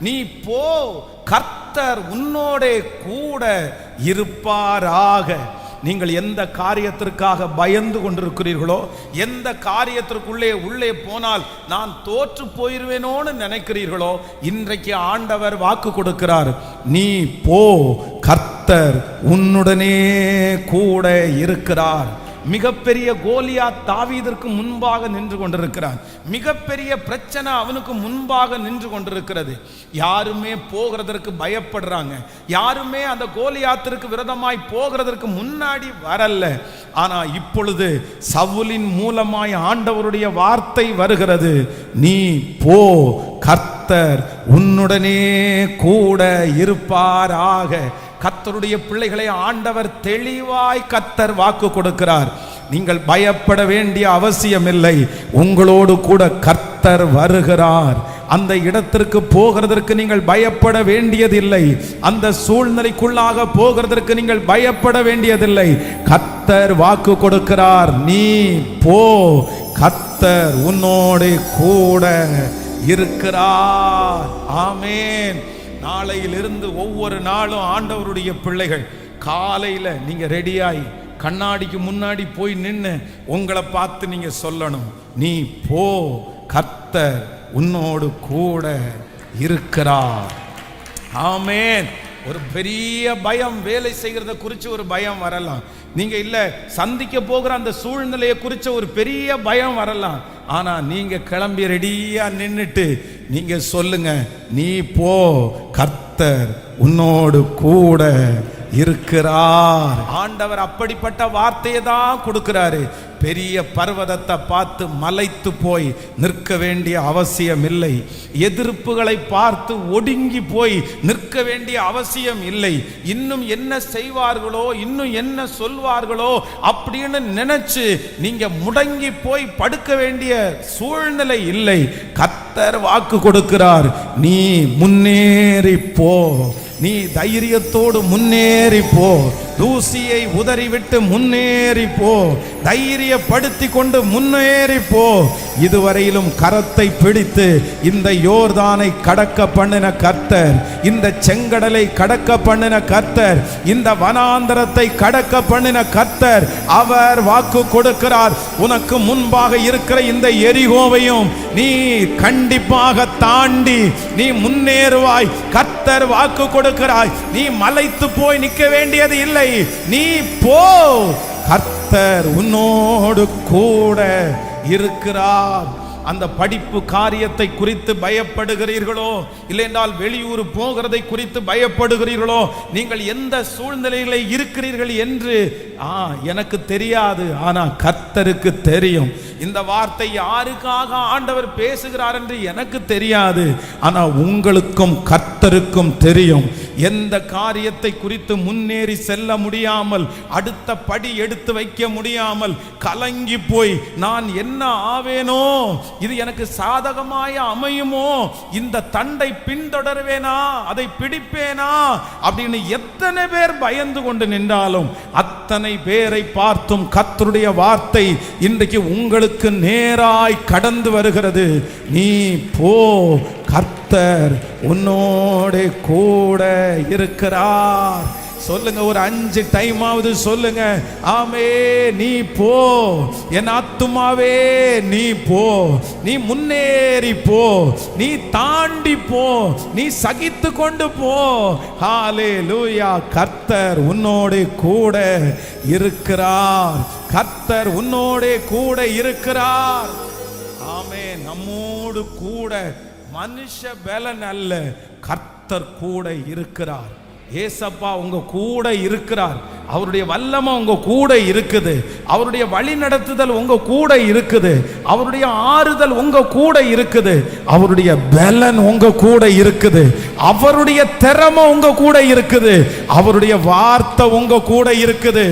நீ போ, கர்த்தர் உன்னோடே கூட இருப்பாராக. நீங்கள் எந்த காரியத்திற்காக பயந்து கொண்டிருக்கிறீர்களோ, எந்த காரியத்திற்குள்ளே போனால் நான் தோற்று போயிருவேனோன்னு நினைக்கிறீர்களோ, இன்றைக்கு ஆண்டவர் வாக்கு கொடுக்கிறார். நீ போ, கர்த்தர் உன்னுடனே கூட இருக்கிறார். மிகப்பெரிய கோலியாத் தாவீதிற்கு முன்பாக நின்று கொண்டிருக்கிறான். மிகப்பெரிய பிரச்சனை அவனுக்கு முன்பாக நின்று கொண்டிருக்கிறது. யாருமே போகிறதற்கு பயப்படுறாங்க. யாருமே அந்த கோலியாத்திற்கு விரோதமாய் போகிறதற்கு முன்னாடி வரல. ஆனா இப்பொழுது சவுலின் மூலமாய் ஆண்டவருடைய வார்த்தை வருகிறது. நீ போ, கர்த்தர் உன்னுடனே கூட இருப்பாராக. கர்த்தருடைய பிள்ளைகளை ஆண்டவர் தெளிவாய் கர்த்தர் வாக்கு கொடுக்கிறார். நீங்கள் பயப்பட வேண்டிய அவசியம் இல்லை. உங்களோடு கூட கர்த்தர் வருகிறார். அந்த இடத்திற்கு போகிறதற்கு நீங்கள் பயப்பட வேண்டியதில்லை. அந்த சூழ்நிலைக்குள்ளாக போகிறதற்கு நீங்கள் பயப்பட வேண்டியதில்லை. கர்த்தர் வாக்கு கொடுக்கிறார். நீ போ, கர்த்தர் உன்னோடு கூட இருக்கிறார். ஆமென். நாளையிலிருந்து ஒவ்வொரு நாளும் ஆண்டவருடைய பிள்ளைகள் காலையில் நீங்க ரெடியாய் கண்ணாடிக்கு முன்னாடி போய் நின்று உங்களை பார்த்து நீங்க சொல்லணும், நீ போ, கர்த்தர் உன்னோடு கூட இருக்கிறார். ஆமென். ஒரு பெரிய பயம், வேலை செய்கிறத குறித்து ஒரு பயம் வரலாம். நீங்க இல்ல சந்திக்க போகிற அந்த சூழ்நிலையை குறித்த ஒரு பெரிய பயம் வரலாம். ஆனா நீங்க கிளம்பி ரெடியா நின்னுட்டு நீங்க சொல்லுங்க, நீ போ, கர்த்தர் உன்னோடு கூட இருக்கிறார். ஆண்டவர் அப்படிப்பட்ட வார்த்தையை தான் கொடுக்கிறாரு. பெரிய பர்வதத்தை பார்த்து மலைத்து போய் நிற்க வேண்டிய அவசியம் இல்லை. எதிர்ப்புகளை பார்த்து ஒடுங்கி போய் நிற்க வேண்டிய அவசியம் இல்லை. இன்னும் என்ன செய்வார்களோ, இன்னும் என்ன சொல்வார்களோ அப்படின்னு நினைச்சு நீங்க முடங்கி போய் படுக்க வேண்டிய சூழ்நிலை இல்லை. கர்த்தர் வாக்கு கொடுக்கிறார். நீ முன்னேறி போ, நீ தைரியத்தோடு முன்னேறி போ, தூசியை உதறிவிட்டு முன்னேறி போ, தைரியப்படுத்தி கொண்டு முன்னேறி போ. இதுவரையிலும் கரத்தை பிடித்து இந்த யோர்தானை கடக்க பண்ணின கர்த்தர், இந்த செங்கடலை கடக்க பண்ணின கர்த்தர், இந்த வனாந்தரத்தை கடக்க பண்ணின கர்த்தர், அவர் வாக்கு கொடுக்கிறார். உனக்கு முன்பாக இருக்கிற இந்த எரிகோவையும் நீ கண்டிப்பாக தாண்டி நீ முன்னேறுவாய். கர்த்தர் வாக்கு கொடுக்கிறாய். நீ மலைத்து போய் நிற்க வேண்டியது இல்லை. நீ போ, கர்த்தர் உன்னோடு கூட இருக்கிறார். அந்த படிப்பு காரியத்தை குறித்து பயப்படுகிறீர்களோ, இல்லையென்றால் வெளியூர் போகிறதை குறித்து பயப்படுகிறீர்களோ, நீங்கள் எந்த சூழ்நிலையில இருக்கிறீர்கள் என்று எனக்கு தெரியாது. ஆனா கர்த்தருக்கு தெரியும். இந்த வார்த்தை யாருக்காக ஆண்டவர் பேசுகிறார் என்று எனக்கு தெரியாது. ஆனா உங்களுக்கும் கர்த்தருக்கும் தெரியும். எந்த காரியத்தை குறித்து முன்னேறி செல்ல முடியாமல், அடுத்த படி எடுத்து வைக்க முடியாமல் கலங்கி போய் நான் என்ன ஆவேனோ, இது எனக்கு சாதகமாய் அமையுமோ, இந்த தண்டை பின்தொடர்வேனா, அதை பிடிப்பேனா அப்படின்னு எத்தனை பேர் பயந்து கொண்டு நின்றாலும் அத்தனை பேரை பார்த்தும் கர்த்தருடைய வார்த்தை இன்றைக்கு உங்களுக்கு நேராய் கடந்து வருகிறது. நீ போ, கர்த்தர் உன்னோடு கூட இருக்கிறார். சொல்லுங்க, ஒரு 5 டைமாவது சொல்லுங்க, ஆமே. நீ போ, என் ஆத்துமாவே நீ போ, நீ முன்னேறி போ, நீ தாண்டி போ, நீ சகித்து கொண்டு போ. ஹல்லேலூயா. கர்த்தர் உன்னோடு கூட இருக்கிறார். கர்த்தர் உன்னோடு கூட இருக்கிறார். ஆமே. நம்மோடு கூட மனுஷ பலன் அல்ல, கர்த்தர் கூட இருக்கிறார். ஏசப்பா உங்க கூட இருக்கிறார். அவருடைய வல்லமை உங்க கூட இருக்குது. அவருடைய வழி நடத்துதல் உங்க கூட இருக்குது. அவருடைய ஆறுதல் உங்க கூட இருக்குது. அவருடைய பலன் உங்க கூட இருக்குது. அவருடைய திறமை உங்க கூட இருக்குது. அவருடைய வார்த்தை உங்க கூட இருக்குது.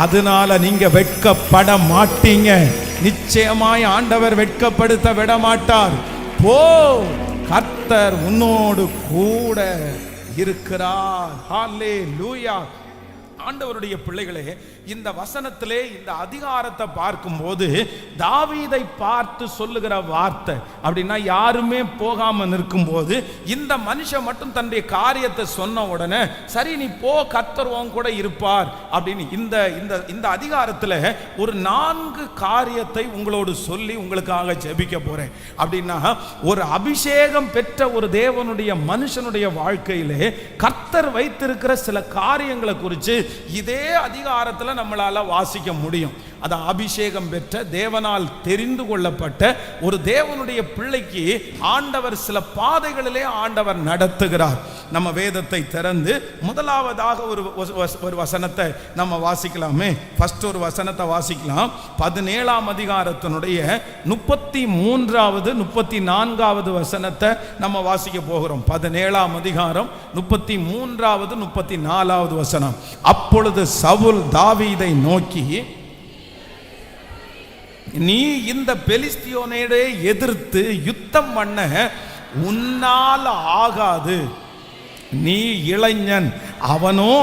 அதனால நீங்க வெட்கப்பட மாட்டீங்க. நிச்சயமாய் ஆண்டவர் வெட்கப்படுத்த விட மாட்டார். போ, கர்த்தர் உன்னோடு கூட இருக்கிறார். ஹல்லேலூயா. ஆண்டவருடைய பிள்ளைகளே, இந்த வசனத்திலே இந்த அதிகாரத்தை பார்க்கும்போது தாவீதை பார்த்து சொல்லுகிற வார்த்தை அப்படின்னா, யாருமே போகாம நிற்கும் போது இந்த மனுஷன் மட்டும் தன்னுடைய காரியத்தை சொன்ன உடனே சரி நீ போ, கர்த்தர் உன் கூட இருப்பார் அப்படின்னு இந்த அதிகாரத்தில் ஒரு 4 காரியத்தை உங்களோடு சொல்லி உங்களுக்காக ஜெபிக்க போறேன். அப்படின்னா ஒரு அபிஷேகம் பெற்ற ஒரு தேவனுடைய மனுஷனுடைய வாழ்க்கையிலே கர்த்தர் வைத்திருக்கிற சில காரியங்களை குறித்து இதே அதிகாரத்தில் நம்மளால வாசிக்க முடியும். அது அபிஷேகம் பெற்ற தேவனால் தெரிந்து கொள்ளப்பட்ட ஒரு தேவனுடைய பிள்ளைக்கு ஆண்டவர் சில பாதைகளிலே ஆண்டவர் நடத்துகிறார். நம்ம வேதத்தை திறந்து முதலாவதாக ஒரு வசனத்தை நம்ம வாசிக்கலாமே. ஃபர்ஸ்ட் ஒரு வசனத்தை வாசிக்கலாம். 17ஆம் அதிகாரத்தினுடைய 33வது 34வது வசனத்தை நம்ம வாசிக்க போகிறோம். 17ஆம் அதிகாரம் 33வது 34வது வசனம். அப்பொழுது சவுல் தாவீதை நோக்கி, நீ இந்த பெலிஸ்தியோனோட எதிர்த்து யுத்தம் பண்ண உன்னால் ஆகாது, நீ இளைஞன், அவனோ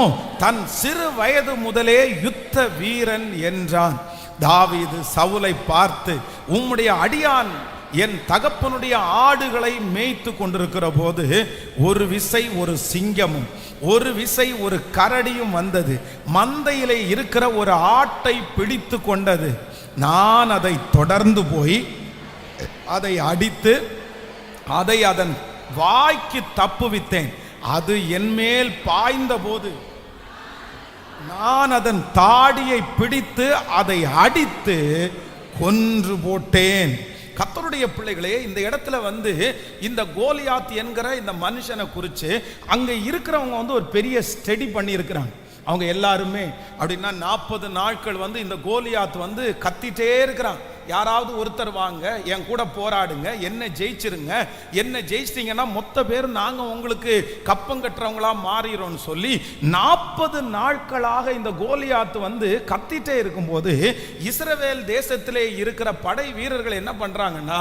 தன் சிறு வயது முதலே யுத்த வீரன் என்றான். தாவீது சவுலை பார்த்து, உம்முடைய அடியான் என் தகப்பனுடைய ஆடுகளை மேய்த்து கொண்டிருக்கிற போது ஒரு விசை ஒரு சிங்கமும் ஒரு விசை ஒரு கரடியும் வந்தது, மந்தையிலே இருக்கிற ஒரு ஆட்டை பிடித்து கொண்டது. நான் அதை தொடர்ந்து போய் அதை அடித்து அதை அதன் வாய்க்கு தப்புவித்தேன். அது என்மேல் பாய்ந்த போது நான் அதன் தாடியை பிடித்து அதை அடித்து கொன்று போட்டேன். கர்த்தருடைய பிள்ளைகளே, இந்த இடத்துல இந்த கோலியாத் என்கிற இந்த மனுஷனை குறித்து அங்க இருக்கிறவங்க ஒரு பெரிய ஸ்டடி பண்ணி இருக்கிறாங்க. அவங்க எல்லாருமே அப்படின்னா 40 நாட்கள் இந்த கோலியாத் கத்திட்டே இருக்கிறான். யாராவது ஒருத்தர் வாங்க, என் கூட போராடுங்க, என்ன ஜெயிச்சிருங்க, என்ன ஜெயிச்சிட்டீங்கன்னா மொத்த பேரும் நாங்க உங்களுக்கு கப்பம் கட்டுறவங்களா மாறிடும்னு சொல்லி 40 நாட்களாக இந்த கோலியாத் கத்திட்டே இருக்கும்போது இஸ்ரவேல் தேசத்திலே இருக்கிற படை வீரர்கள் என்ன பண்றாங்கன்னா,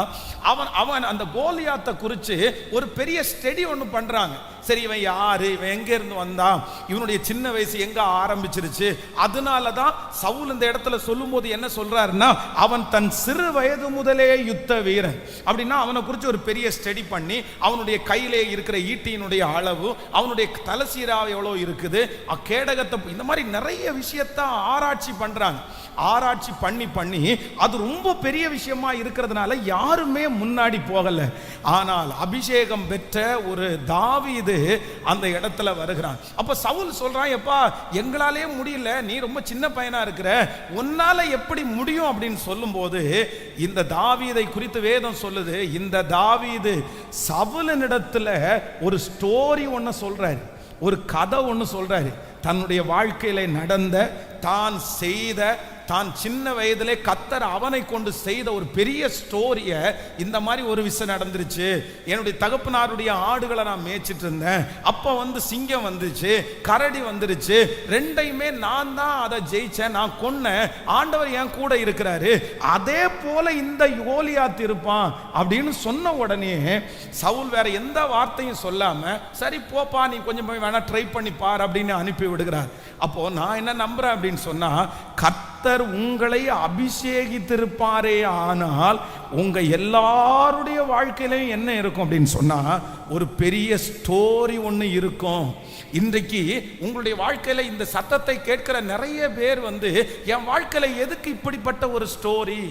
அவன் அந்த கோலியாத்தை குறித்து ஒரு பெரிய ஸ்டடி ஒன்று பண்றாங்க. சரி, இவன் யாரு, இவன் எங்க இருந்து வந்தான், இவனுடைய சின்ன வயசு எங்க ஆரம்பிச்சிருச்சு. அதனாலதான் சவுல் இந்த இடத்துல சொல்லும் போது என்ன சொல்றாருன்னா, அவன் தன் சிறு வயது முதலே யுத்த வீரன் அப்படின்னா அவனை குறித்து ஒரு பெரிய ஸ்டடி பண்ணி அவனுடைய கையிலே இருக்கிற ஈட்டியினுடைய அளவு, அவனுடைய தலசீரா எவ்வளவு இருக்குது, கேடகத்தை, இந்த மாதிரி நிறைய விஷயத்தை ஆராய்ச்சி பண்றாங்க. ஆராய்ச்சி பண்ணி அது ரொம்ப பெரிய விஷயமா இருக்கிறதுனால யாருமே முன்னாடி போகல. ஆனால் அபிஷேகம் பெற்ற ஒரு தாவீது அந்த இடத்துல வருகிறான். அப்ப சவுல் சொல்றான், எப்பா எங்களாலே முடியல, நீ ரொம்ப சின்ன பையனா இருக்கிற, உன்னால எப்படி முடியும் அப்படின்னு சொல்லும் போது இந்த தாவீதை குறித்து வேதம் சொல்லுது. இந்த தாவீது சவுலினிடத்துல ஒரு ஸ்டோரி ஒன்னு சொல்றாரு, ஒரு கதை ஒன்னு சொல்றாரு. தன்னுடைய வாழ்க்கையில நடந்த, தான் செய்த, தான் சின்ன வயதிலே கர்த்தர் அவனை கொண்டு செய்த ஒரு பெரிய ஸ்டோரிய, இந்த மாதிரி ஒரு விஷயம் நடந்துருச்சு, என்னுடைய தகப்பனாருடைய ஆடுகளை நான் மேய்ச்சிட்டு இருந்தேன், அப்போ சிங்கம் வந்துச்சு, கரடி வந்துருச்சு, ரெண்டையுமே நான் தான் அதை ஜெயிச்சேன், நான் கொன்னேன், ஆண்டவர் என் கூட இருக்கிறாரு, அதே போல இந்த கோலியாத் இருப்பான் அப்படின்னு சொன்ன உடனே சவுல் வேற எந்த வார்த்தையும் சொல்லாம, சரி போப்பா நீ கொஞ்சம் போய் வேணா ட்ரை பண்ணி பார் அப்படின்னு அனுப்பி விடுகிறார். அப்போ நான் என்ன நம்புறேன் அப்படின்னு சொன்னா, கர்த்தர் உங்களை அபிஷேகித்திருப்பாரே ஆனால் உங்க எல்லாருடைய வாழ்க்கையிலும் என்ன இருக்கும் அப்படின்னு சொன்னா, ஒரு பெரிய ஸ்டோரி ஒன்று இருக்கும். இன்றைக்கு உங்களுடைய வாழ்க்கையில இந்த சத்தத்தை கேட்கிற நிறைய பேர் என் வாழ்க்கையில எதுக்கு இப்படிப்பட்ட ஒரு ஸ்டோரி,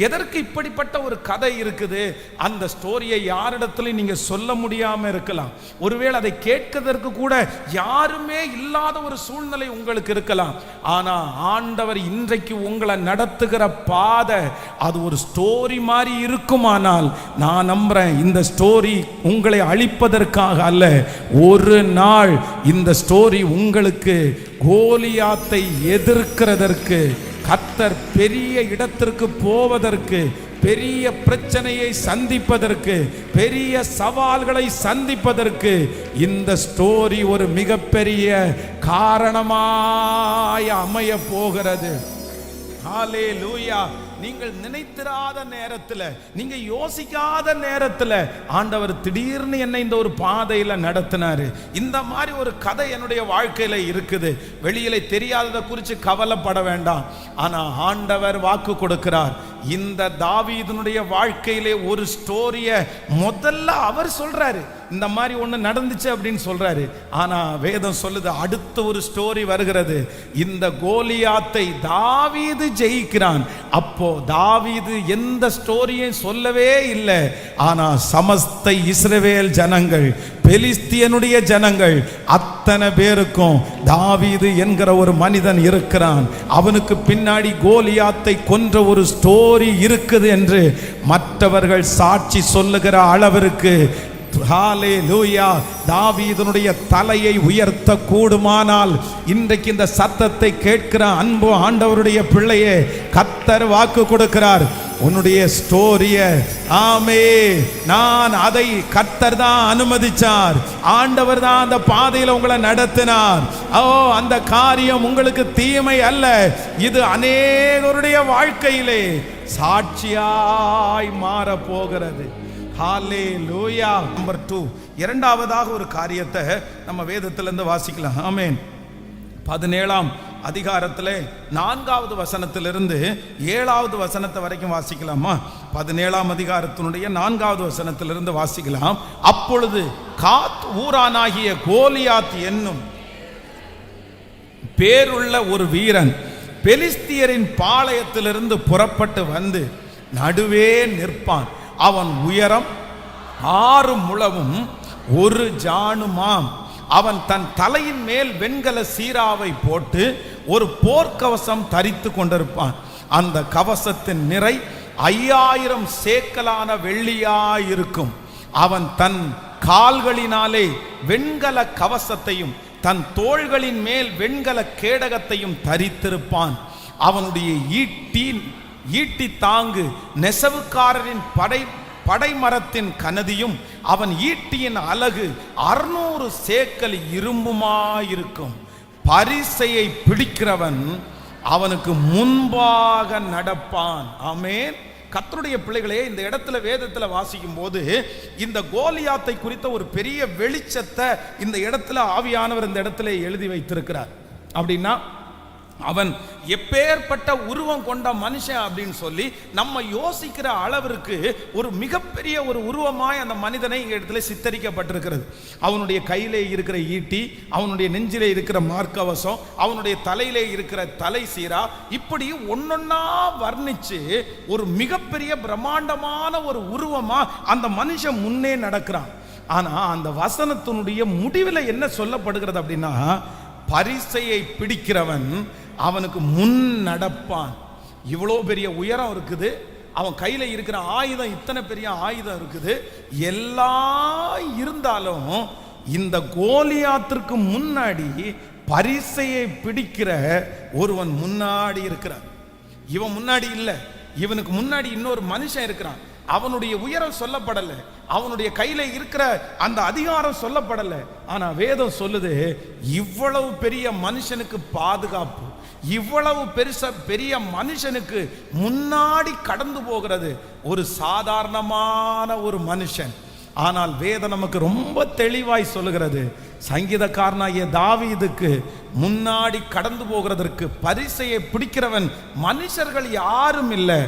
எதற்கு இப்படிப்பட்ட ஒரு கதை இருக்குது, அந்த ஸ்டோரியை யாரிடத்திலும் நீங்க சொல்ல முடியாம இருக்கலாம். ஒருவேளை அதை கேட்கிறதற்கு கூட யாருமே இல்லாத ஒரு சூழ்நிலை உங்களுக்கு இருக்கலாம். ஆனா ஆண்டவர் இன்றைக்கு உங்களை நடத்துகிற பாதை அது ஒரு ஸ்டோரி மாதிரி இருக்குமானால் நான் நம்புறேன், இந்த ஸ்டோரி உங்களை அழிப்பதற்காக அல்ல. ஒரு நாள் இந்த ஸ்டோரி உங்களுக்கு கோலியாத்தை எதிர்க்கிறதற்கு, கர்த்தர் பெரிய இடத்திற்கு போவதற்கு, பெரிய பிரச்சனையை சந்திப்பதற்கு, பெரிய சவால்களை சந்திப்பதற்கு இந்த ஸ்டோரி ஒரு மிகப்பெரிய காரணமாய் அமைய போகிறது. ஹல்லேலூயா. நீங்கள் நினைத்திராத நேரத்தில், நீங்க யோசிக்காத நேரத்தில் ஆண்டவர் திடீர்னு என்னை இந்த ஒரு பாதையில நடத்தினாரு. இந்த மாதிரி ஒரு கதை என்னுடைய வாழ்க்கையில இருக்குது. வெளியில தெரியாததை குறித்து கவலைப்பட வேண்டாம். ஆனா ஆண்டவர் வாக்கு கொடுக்கிறார். இந்த தாவீதுனுடைய வாழ்க்கையிலே ஒரு ஸ்டோரிய முதல்ல அவர் சொல்றாரு, இந்த மாதிரி ஒண்ணு நடந்துச்சு அப்படின்னு சொல்றாரு. ஆனா வேதம் சொல்லுது அடுத்த ஒரு ஸ்டோரி வருகிறது. இந்த கோலியாத்தை தாவீது ஜெயிக்கிறான். அப்போ தாவீது எந்த ஸ்டோரியும் சொல்லவே இல்லை. ஆனா சமஸ்த இஸ்ரவேல் ஜனங்கள், பெலிஸ்தியனுடைய ஜனங்கள் அத்தனை பேருக்கும் தாவீது என்கிற ஒரு மனிதன் இருக்கிறான், அவனுக்கு பின்னாடி கோலியாத்தை கொன்ற ஒரு ஸ்டோரி இருக்குது என்று மற்றவர்கள் சாட்சி சொல்லுகிற அளவிற்கு ஹல்லேலூயா தாவீதுனுடைய தலையை உயர்த்த கூடுமானால், இன்றைக்கு இந்த சத்தத்தை கேட்கிற அன்பு ஆண்டவருடைய பிள்ளையே, கர்த்தர் வாக்கு கொடுக்கிறார். உன்னுடைய ஸ்டோரிய ஆமே நான் அதை கர்த்தர் தான் அனுமதிச்சார். ஆண்டவர் தான் அந்த பாதையில் உங்களை நடத்தினார். அந்த காரியம் உங்களுக்கு தீமை அல்ல, இது அநேகருடைய வாழ்க்கையிலே சாட்சியாய் மாற போகிறது. ஹல்லேலூயா. நம்பர் 2, இரண்டாவதாக ஒரு காரியத்தை நம்ம வேதத்திலிருந்து வாசிக்கலாம். ஆமென். 17ஆம் அதிகாரத்திலே 4வது வசனத்திலிருந்து 7வது வசனத்தை வரைக்கும் வாசிக்கலாமா? 17ஆம் அதிகாரத்தினுடைய 4வது வசனத்திலிருந்து வாசிக்கலாம். அப்பொழுது காத் ஊரானாகிய கோலியாத் என்னும் பேருள்ள ஒரு வீரன் பெலிஸ்தியரின் பாளையத்திலிருந்து புறப்பட்டு வந்து நடுவே நிற்பான். அவன் உயரம் 6 முழமும் 1 ஜாணுமாம். அவன் தன் தலையின் மேல் வெண்கல சீராவை போட்டு ஒரு போர்க்கவசம் தரித்து கொண்டிருப்பான். அந்த கவசத்தின் நிறை 5000 சேக்கலான வெள்ளியாயிருக்கும். அவன் தன் கால்களினாலே வெண்கல கவசத்தையும் தன் தோள்களின் மேல் வெண்கல கேடகத்தையும் தரித்திருப்பான். அவனுடைய ஈட்டி தாங்கு நெசவுக்காரரின் படைமரத்தின் கனதியும் அவன் ஈட்டியின் அலகு 600 சேக்கல் இரும்புமாயிருக்கும். பரிசையை பிடிக்கிறவன் அவனுக்கு முன்பாக நடப்பான். ஆமென். கர்த்தருடைய பிள்ளைகளே, இந்த இடத்துல வேதத்துல வாசிக்கும் போது இந்த கோலியாத்தை குறித்த ஒரு பெரிய வெளிச்சத்தை இந்த இடத்துல ஆவியானவர் இந்த இடத்துல எழுதி வைத்திருக்கிறார். அப்படின்னா அவன் எப்பேற்பட்ட உருவம் கொண்ட மனுஷன் அப்படின்னு சொல்லி நம்ம யோசிக்கிற அளவிற்கு ஒரு மிகப்பெரிய ஒரு உருவமாய் அந்த மனிதனை இங்க இடத்துல சித்தரிக்கப்பட்டிருக்கிறது. அவனுடைய கையிலே இருக்கிற ஈட்டி, அவனுடைய நெஞ்சிலே இருக்கிற மார்க்கவசம், அவனுடைய தலையிலே இருக்கிற தலை சீரா, இப்படி ஒன்னொன்னா வர்ணிச்சு ஒரு மிகப்பெரிய பிரம்மாண்டமான ஒரு உருவமா அந்த மனுஷன் முன்னே நடக்கிறான். ஆனா அந்த வசனத்தினுடைய முடிவில் என்ன சொல்லப்படுகிறது அப்படின்னா, பரிசையை பிடிக்கிறவன் அவனுக்கு முன் நடப்பான். இவ்வளோ பெரிய உயரம் இருக்குது, அவன் கையில இருக்கிற ஆயுதம் இத்தனை பெரிய ஆயுதம் இருக்குது. எல்லாம் இருந்தாலும் இந்த கோலியாத்திற்கு முன்னாடி பரிசையை பிடிக்கிற ஒருவன் முன்னாடி இருக்கிறான். இவன் முன்னாடி இல்லை, இவனுக்கு முன்னாடி இன்னொரு மனுஷன் இருக்கிறான். அவனுடைய உயரம் சொல்லப்படலை, அவனுடைய கையில இருக்கிற அந்த அதிகாரம் சொல்லப்படலை. ஆனா வேதம் சொல்லுது, இவ்வளவு பெரிய மனுஷனுக்கு பாதுகாப்பு, இவ்வளவு பெரிய மனுஷனுக்கு முன்னாடி கடந்து போகிறது ஒரு சாதாரணமான ஒரு மனுஷன். ஆனால் வேதம் நமக்கு ரொம்ப தெளிவாய் சொல்லுகிறது, சங்கீதக்காரனாகிய தாவீதுக்கு முன்னாடி கடந்து போகிறதற்கு பரிசையை பிடிக்கிறவன் மனுஷர்கள் யாரும் இல்லை.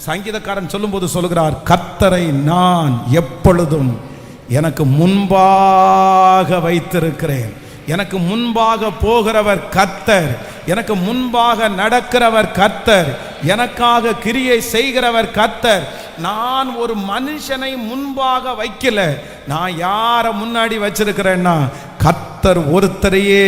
சங்கீதக்காரன் சொல்லும்போது சொல்லுகிறார், கர்த்தரை நான் எப்பொழுதும் எனக்கு முன்பாக வைத்திருக்கிறேன். எனக்கு முன்பாக போகிறவர் கர்த்தர், எனக்கு முன்பாக நடக்கிறவர் கர்த்தர், எனக்காக கிரியை செய்கிறவர் கர்த்தர். நான் ஒரு மனுஷனை முன்பாக வைக்கல, நான் யாரை முன்னாடி வச்சிருக்கிறேன்னா கர்த்தர் ஒருத்தரையே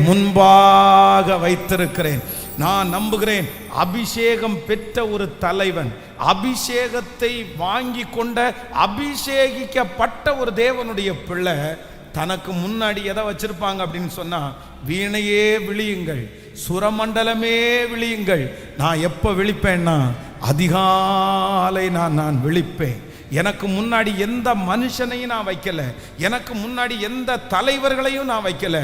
முன்பாக வைத்திருக்கிறேன். நான் நம்புகிறேன், அபிஷேகம் பெற்ற ஒரு தலைவன், அபிஷேகத்தை வாங்கி கொண்ட அபிஷேகிக்கப்பட்ட ஒரு தேவனுடைய பிள்ளை தனக்கு முன்னாடி எதை வச்சிருப்பாங்க அப்படின்னு சொன்னா, வீணையே விழியுங்கள், சுரமண்டலமே விழியுங்கள். நான் எப்போ விழிப்பேன்னா அதிகாலை நான் விழிப்பேன். எனக்கு முன்னாடி எந்த மனுஷனையும் நான் வைக்கல, எனக்கு முன்னாடி எந்த தலைவர்களையும் நான் வைக்கல.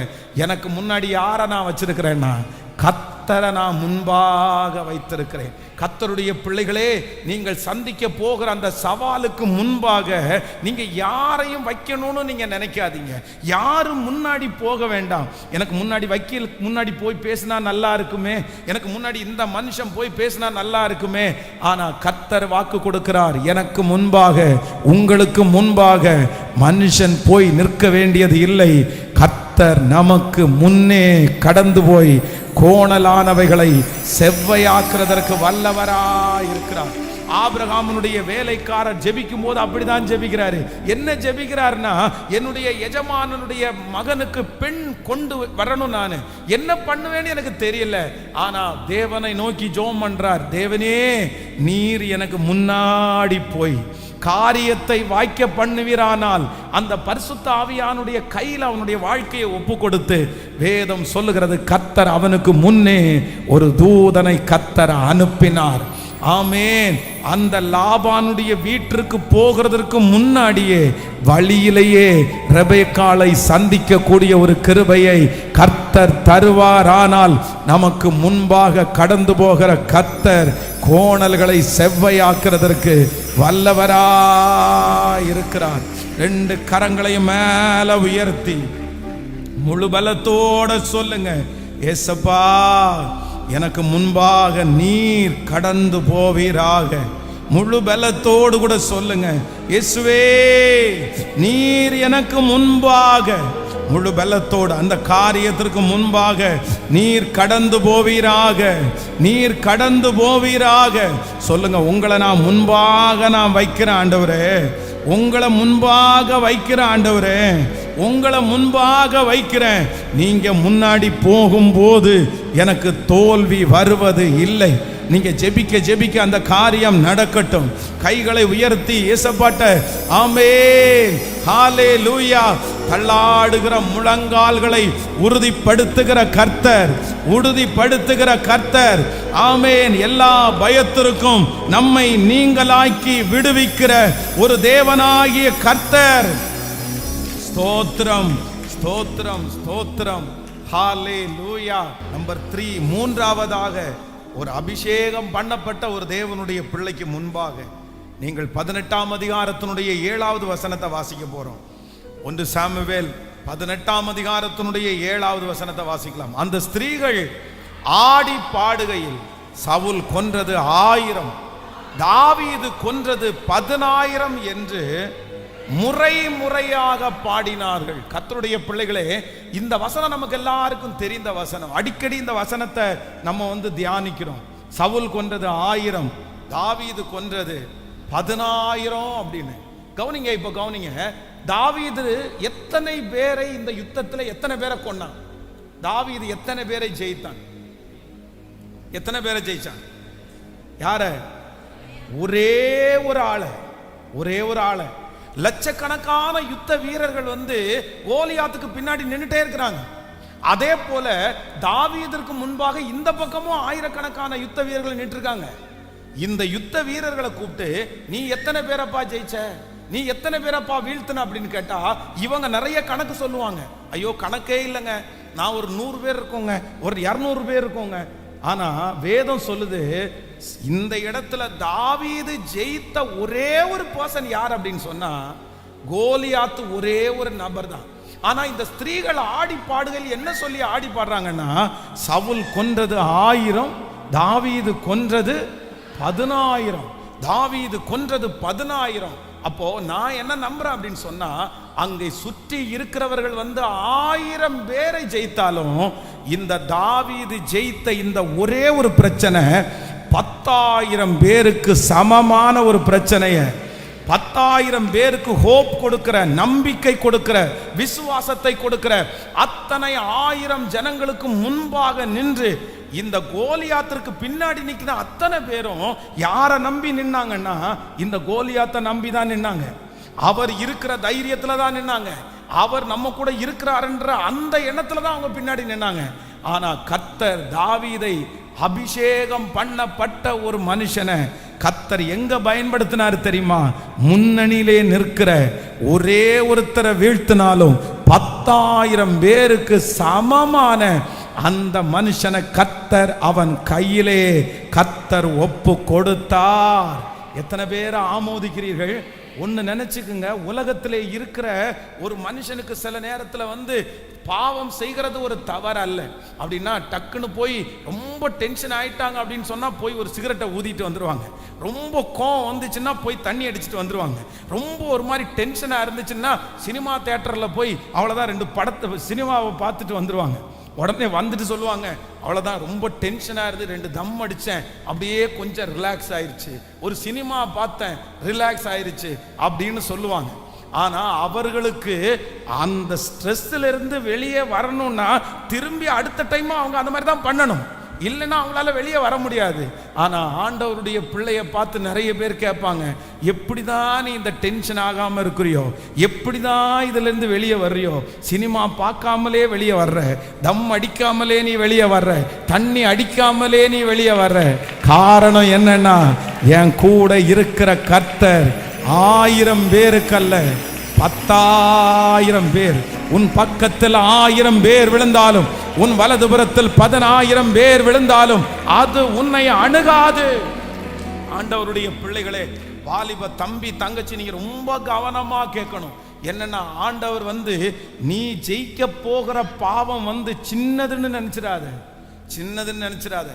எனக்கு முன்னாடி யாரை நான் வச்சிருக்கிறேன்னா கர்த்தரை நான் முன்பாக வைத்திருக்கிறேன். கர்த்தருடைய பிள்ளைகளே, நீங்கள் சந்திக்க போகிற அந்த சவாலுக்கு முன்பாக நீங்க யாரையும் வைக்கணும்னு நீங்க நினைக்காதீங்க. யாரும் முன்னாடி போக வேண்டாம். எனக்கு முன்னாடி வக்கீல் முன்னாடி போய் பேசினா நல்லா இருக்குமே, எனக்கு முன்னாடி இந்த மனுஷன் போய் பேசினா நல்லா இருக்குமே. ஆனா கர்த்தர் வாக்கு கொடுக்கிறார், எனக்கு முன்பாக உங்களுக்கு முன்பாக மனுஷன் போய் நிற்க வேண்டியது இல்லை. கர்த்தர் நமக்கு முன்னே கடந்து போய் கோணலானவைகளை செவ்வையாக்குறதற்கு வல்லவராய் இருக்கிறார். ஆபிரகாமுடைய வேலைக்காரர் ஜெபிக்கும் போது அப்படிதான் ஜெபிக்கிறாரு. என்ன ஜெபிக்கிறார்னா, என்னுடைய எஜமானனுடைய மகனுக்கு பெண் கொண்டு வரணும், நான் என்ன பண்ணுவேன்னு எனக்கு தெரியல. ஆனா தேவனை நோக்கி ஜெபம் பண்றார், தேவனே நீர் எனக்கு முன்னாடி போய் காரியத்தை வாய்க்க பண்ணுவீரானால் அந்த பரிசுத்த ஆவியானுடைய கையில் அவனுடைய வாழ்க்கையை ஒப்பு கொடுத்து, வேதம் சொல்லுகிறது கர்த்தர் அவனுக்கு முன்னே ஒரு தூதனை கர்த்தர் அனுப்பினார். ஆமென். அந்த லாபானுடைய வீட்டிற்கு போகிறதற்கு முன்னாடியே வழியிலேயே ரெபெக்காளை சந்திக்க கூடிய ஒரு கிருபையை கர்த்தர் தருவாரானால், நமக்கு முன்பாக கடந்து போகிற கர்த்தர் கோணல்களை செவ்வையாக்குறதற்கு வல்லவராய் இருக்கிறார். 2 கரங்களையும் மேல உயர்த்தி முழு பலத்தோட சொல்லுங்க, ஏசப்பா எனக்கு முன்பாக நீர் கடந்து போவீராக. முழு பலத்தோடு கூட சொல்லுங்க, இயேசுவே நீர் எனக்கு முன்பாக. முழு பலத்தோடு அந்த காரியத்திற்கு முன்பாக நீர் கடந்து போவீராக, நீர் கடந்து போவீராக சொல்லுங்க. உங்களை நான் முன்பாக நான் வைக்கிறேன் ஆண்டவரே, உங்களை முன்பாக வைக்கிறேன் ஆண்டவரே, உங்களை முன்பாக வைக்கிறேன். நீங்க முன்னாடி போகும்போது எனக்கு தோல்வி வருவது இல்லை. நீங்க ஜெபிக்க ஜெபிக்க அந்த காரியம் நடக்கட்டும். கைகளை உயர்த்தி இயேசுப்பாட்ட ஆமென் ஹalleluya. தள்ளாடுகிற முழங்கால்களை உறுதிப்படுத்துகிற கர்த்தர், உறுதிப்படுத்துகிற கர்த்தர். ஆமென். எல்லா பயத்திற்கும் நம்மை நீங்களாக்கி விடுவிக்கிற ஒரு தேவனாகிய கர்த்தர். ஸ்தோத்திரம் ஸ்தோத்திரம் ஸ்தோத்திரம் ஹalleluya. நம்பர் 3, மூன்றாவதாக ஒரு அபிஷேகம் பண்ணப்பட்ட ஒரு தேவனுடைய பிள்ளைக்கு முன்பாக நீங்கள் 18ஆம் அதிகாரத்தினுடைய 7வது வசனத்தை வாசிக்க போறோம். 1 சாமுவேல் 18ஆம் அதிகாரத்தினுடைய 7வது வசனத்தை வாசிக்கலாம். அந்த ஸ்திரீகள் ஆடி பாடுகையில் சவுல் கொன்றது 1000, தாவீது கொன்றது 10000 என்று முறை முறையாக பாடினார்கள். கர்த்தருடைய பிள்ளைகளே, இந்த வசனம் நமக்கு எல்லாருக்கும் தெரிந்த வசனம். அடிக்கடி இந்த வசனத்தை நம்ம தியானிக்கிறோம். சவுல் கொன்றது 1000, தாவீது கொன்றது 10000 அப்படின்னு. கவனிங்க, இப்ப கவனிங்க, தாவீது எத்தனை பேரை இந்த யுத்தத்தில் எத்தனை பேரை கொன்னான்? தாவீது எத்தனை பேரை ஜெயித்தான்? எத்தனை பேரை ஜெயிச்சான்? யார? ஒரே ஒரு ஆளை, ஒரே ஒரு ஆளை. லட்சக்கணக்கான யுத்த வீரர்கள் கோலியாத்துக்கு பின்னாடி நின்னுட்டே இருக்கிறாங்க. அதே போல தாவீதிற்கு முன்பாக இந்த பக்கமும் ஆயிரக்கணக்கான யுத்த வீரர்கள் நின்று இருக்காங்க. இந்த யுத்த வீரர்களை கூப்பிட்டு, நீ எத்தனை பேரப்பா ஜெயிச்ச, நீ எத்தனை பேரப்பா வீழ்த்தின அப்படின்னு கேட்டா இவங்க நிறைய கணக்கு சொல்லுவாங்க. ஐயோ கணக்கே இல்லைங்க, நான் ஒரு 100 பேர் இருக்கோங்க, ஒரு 200 பேர் இருக்கோங்க. ஆனா வேதம் சொல்லுது, இந்த இடத்துல தாவீது ஜெயித்த ஒரே ஒரு பர்சன் யார் அப்படின்னு சொன்னா கோலியாத்து ஒரே ஒரு நபர் தான். ஆனா இந்த ஸ்திரீகள் ஆடி பாடுகள் என்ன சொல்லி ஆடி பாடுறாங்கன்னா, சவுல் கொன்றது 1000, தாவீது கொன்றது 10000, தாவீது கொன்றது 10000. அப்போ நான் என்ன நம்புறேன் அப்படின்னு சொன்னா, அங்கே சுற்றி இருக்கிறவர்கள் 1000 பேரை ஜெயித்தாலும் இந்த தாவீது ஜெயித்த இந்த ஒரே ஒரு பிரச்சனை 10000 பேருக்கு சமமான ஒரு பிரச்சனைய, 10000 பேருக்கு ஹோப் கொடுக்கிற, நம்பிக்கை கொடுக்கிற, விசுவாசத்தை கொடுக்கிற அத்தனை 1000 ஜனங்களுக்கு முன்பாக நின்று இந்த கோலியாத்திற்கு பின்னாடி நிற்கிற அத்தனை பேரும் யாரை நம்பி நின்னாங்கன்னா, இந்த கோலியாத்தை நம்பி தான் நின்னாங்க. அவர் இருக்கிற தைரியத்துல தான் நின்னாங்க. அவர் நம்ம கூட இருக்கிறாருன்ற அந்த எண்ணத்துல தான் அவங்க பின்னாடி நின்னாங்க. ஆனா கர்த்தர் தாவீதை, அபிஷேகம் பண்ணப்பட்ட ஒரு மனுஷனை கர்த்தர் எங்க பயன்படுத்தினார் தெரியுமா? முன்னணியிலே நிற்கிற ஒரே ஒருத்தரை வீழ்த்தினாலும் 10000 பேருக்கு சமமான அந்த மனுஷனை கர்த்தர் அவன் கையிலே கர்த்தர் ஒப்பு கொடுத்தார். எத்தனை பேரை ஆமோதிக்கிறீர்கள்? ஒன்று நினைச்சுக்குங்க, உலகத்திலே இருக்கிற ஒரு மனுஷனுக்கு சில நேரத்தில் பாவம் செய்கிறது ஒரு தவறு அல்ல. அப்படின்னா டக்குன்னு போய் ரொம்ப டென்ஷன் ஆயிட்டாங்க அப்படின்னு சொன்னால் போய் ஒரு சிகரெட்டை ஊதிட்டு வந்துடுவாங்க. ரொம்ப கோவம் வந்துச்சுன்னா போய் தண்ணி அடிச்சுட்டு வந்துடுவாங்க. ரொம்ப ஒரு மாதிரி டென்ஷனாக இருந்துச்சுன்னா சினிமா தியேட்டரில் போய் அவ்வளோதான் 2 சினிமாவை பார்த்துட்டு வந்துடுவாங்க. உடனே வந்துட்டு சொல்லுவாங்க, அவ்வளோதான் ரொம்ப டென்ஷனாக இருந்து 2 தம் அடித்தேன், அப்படியே கொஞ்சம் ரிலாக்ஸ் ஆயிடுச்சு, ஒரு சினிமா பார்த்தேன் ரிலாக்ஸ் ஆயிடுச்சு அப்படின்னு சொல்லுவாங்க. ஆனால் அவர்களுக்கு அந்த ஸ்ட்ரெஸ்ஸில் இருந்து வெளியே வரணும்னா திரும்பி அடுத்த டைமும் அவங்க அந்த மாதிரி தான் பண்ணணும், இல்லைன்னா அவங்களால வெளியே வர முடியாது. ஆனால் ஆண்டவருடைய பிள்ளையை பார்த்து நிறைய பேர் கேட்பாங்க, எப்படி தான் நீ இந்த டென்ஷன் ஆகாமல் இருக்கிறியோ, எப்படி தான் இதிலேருந்து வெளியே வர்றியோ, சினிமா பார்க்காமலே வெளியே வர்ற, தம் அடிக்காமலே நீ வெளியே வர்ற, தண்ணி அடிக்காமலே நீ வெளியே வர்ற. காரணம் என்னன்னா, என் கூட இருக்கிற கர்த்தர் 1000 பேருக்கல்ல 10,000 பேர், உன் பக்கத்தில் 1000 பேர் விழுந்தாலும், உன் வலதுபுறத்தில் 10,000 பேர் விழுந்தாலும் அது உன்னை அணுகாது. ஆண்டவருடைய பிள்ளைகளே, வாலிப தம்பி தங்கச்சி, நீங்க ரொம்ப கவனமா கேட்கணும். என்னன்னா, ஆண்டவர் நீ ஜெயிக்க போகிற பாவம் சின்னதுன்னு நினைச்சிடாத, சின்னதுன்னு நினைச்சிடாத.